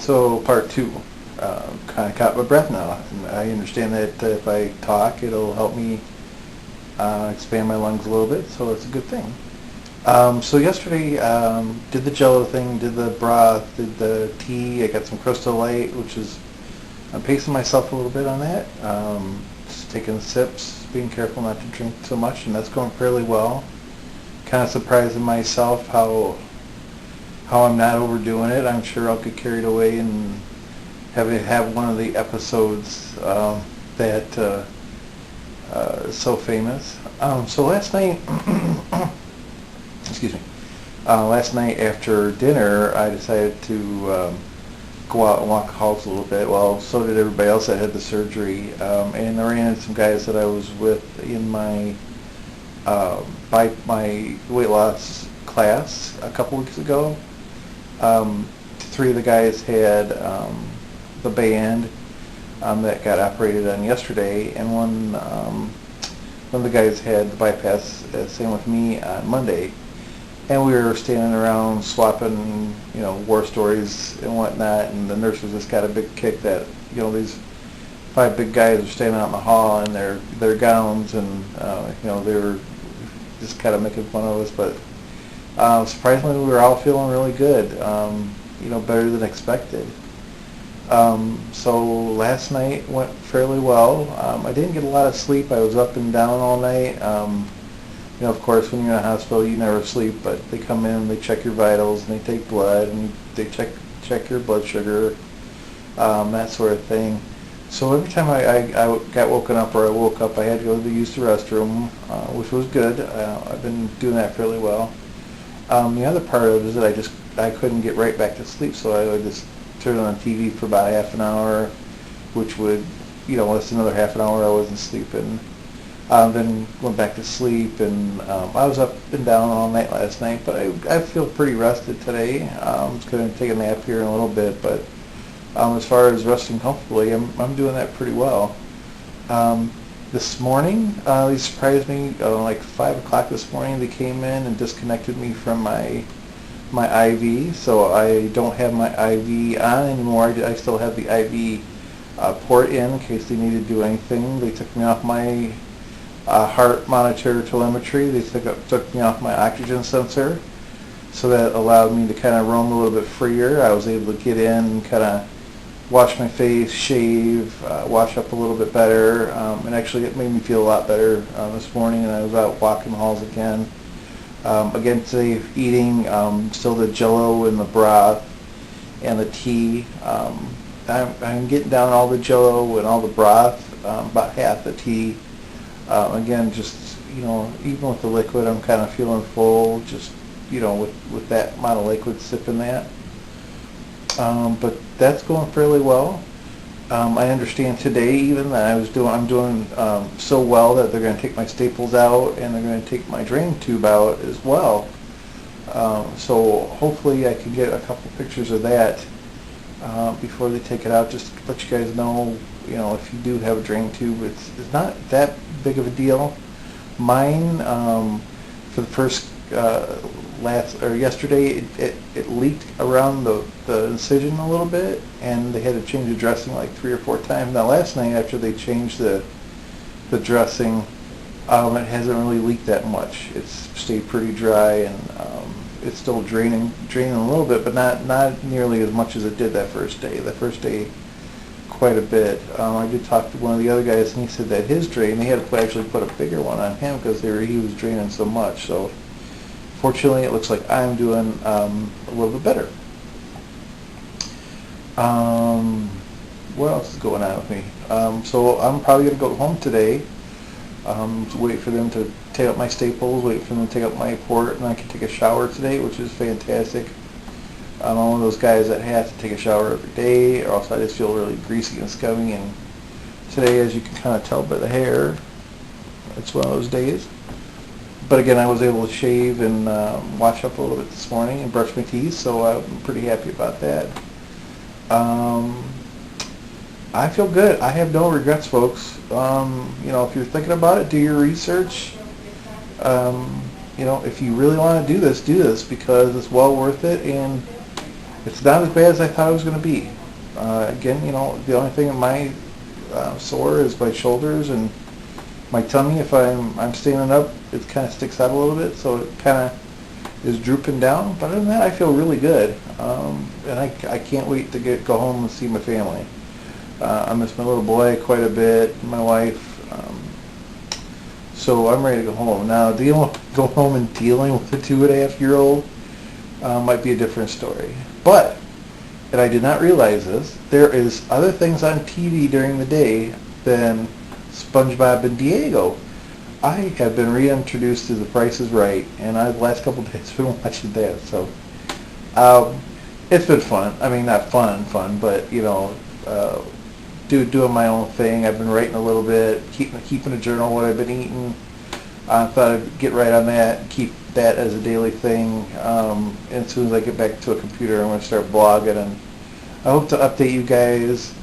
So part two, kind of caught my breath now. And I understand that if I talk, it'll help me expand my lungs a little bit, so it's a good thing. So yesterday, did the Jello thing, did the broth, did the tea. I got some Crystal Light, which is, I'm pacing myself a little bit on that. Just taking sips, being careful not to drink so much, and that's going fairly well. Kind of surprising myself how I'm not overdoing it. I'm sure I'll get carried away and have one of the episodes that is so famous. So last night, excuse me, last night after dinner, I decided to go out and walk the halls a little bit. Well, so did everybody else that had the surgery, and I ran into some guys that I was with in my by my weight loss class a couple weeks ago. Three of the guys had the band that got operated on yesterday, and one of the guys had the bypass, same with me, on Monday. And we were standing around swapping, war stories and whatnot, and the nurses just got a big kick that, these five big guys are standing out in the hall in their gowns, and, they were just kind of making fun of us, but surprisingly we were all feeling really good, better than expected. So last night went fairly well. I didn't get a lot of sleep. I was up and down all night. Of course, when you're in a hospital, you never sleep, but they come in, they check your vitals, and they take blood, and they check your blood sugar, that sort of thing. So every time I got woken up or I woke up, I had to go to use the restroom, which was good. I've been doing that fairly well. The other part of it is that I couldn't get right back to sleep, so I would just turn on the TV for about half an hour, which would, that's another half an hour I wasn't sleeping. Then went back to sleep, and I was up and down all night last night, but I feel pretty rested today. I'm just going to take a nap here in a little bit, but as far as resting comfortably, I'm doing that pretty well. This morning, they surprised me, like 5 o'clock this morning, they came in and disconnected me from my IV, so I don't have my IV on anymore. I still have the IV port in case they need to do anything. They took me off my heart monitor telemetry. They took me off my oxygen sensor, so that allowed me to kind of roam a little bit freer. I was able to get in and kind of wash my face, shave, wash up a little bit better, and actually it made me feel a lot better this morning, and I was out walking the halls again. Again today, eating still the Jello and the broth and the tea. I'm getting down all the Jello and all the broth, about half the tea. Again, just, even with the liquid, I'm kind of feeling full, just, with that amount of liquid, sipping that. But that's going fairly well. I understand today even that I'm doing so well that they're going to take my staples out and they're going to take my drain tube out as well. So hopefully I can get a couple pictures of that before they take it out, just to let you guys know, if you do have a drain tube, it's not that big of a deal. Mine, for the first yesterday, it leaked around the incision a little bit, and they had to change the dressing like 3 or 4 times. Now last night, after they changed the dressing, it hasn't really leaked that much. It's stayed pretty dry, and it's still draining a little bit, but not nearly as much as it did that first day. The first day, quite a bit. I did talk to one of the other guys, and he said that his drain, they had to actually put a bigger one on him because he was draining so much. So fortunately, it looks like I'm doing a little bit better. What else is going on with me? So I'm probably going to go home today, wait for them to take up my staples, wait for them to take up my port, and I can take a shower today, which is fantastic. I'm one of those guys that have to take a shower every day, or else I just feel really greasy and scummy, and today, as you can kind of tell by the hair, it's one of those days. But again, I was able to shave and wash up a little bit this morning and brush my teeth, so I'm pretty happy about that. I feel good. I have no regrets, folks. If you're thinking about it, do your research. If you really want to do this because it's well worth it, and it's not as bad as I thought it was going to be. Again, the only thing in my sore is my shoulders and my tummy. If I'm standing up, it kind of sticks out a little bit, so it kind of is drooping down. But other than that, I feel really good, and I can't wait to go home and see my family. I miss my little boy quite a bit, my wife. So I'm ready to go home. Now, go home and dealing with a 2.5-year-old might be a different story. But, and I did not realize this, there is other things on TV during the day than SpongeBob and Diego. I have been reintroduced to The Price is Right, and the last couple of days I've been watching that. So it's been fun. I mean, not fun, but doing my own thing. I've been writing a little bit, keeping a journal of what I've been eating. I thought I'd get right on that, keep that as a daily thing. And as soon as I get back to a computer, I'm going to start blogging, and I hope to update you guys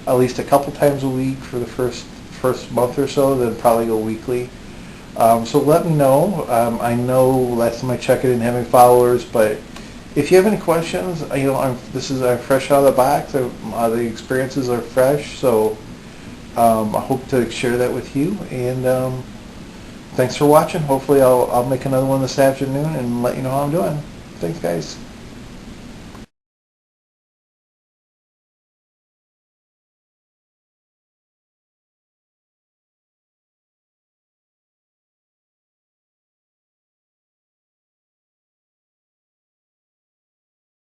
at least a couple times a week for the first month or so, then probably go weekly. So let me know. I know last time I checked, I didn't have any followers, but if you have any questions, I'm fresh out of the box. The experiences are fresh, so I hope to share that with you. And thanks for watching. Hopefully I'll make another one this afternoon and let you know how I'm doing. Thanks, guys.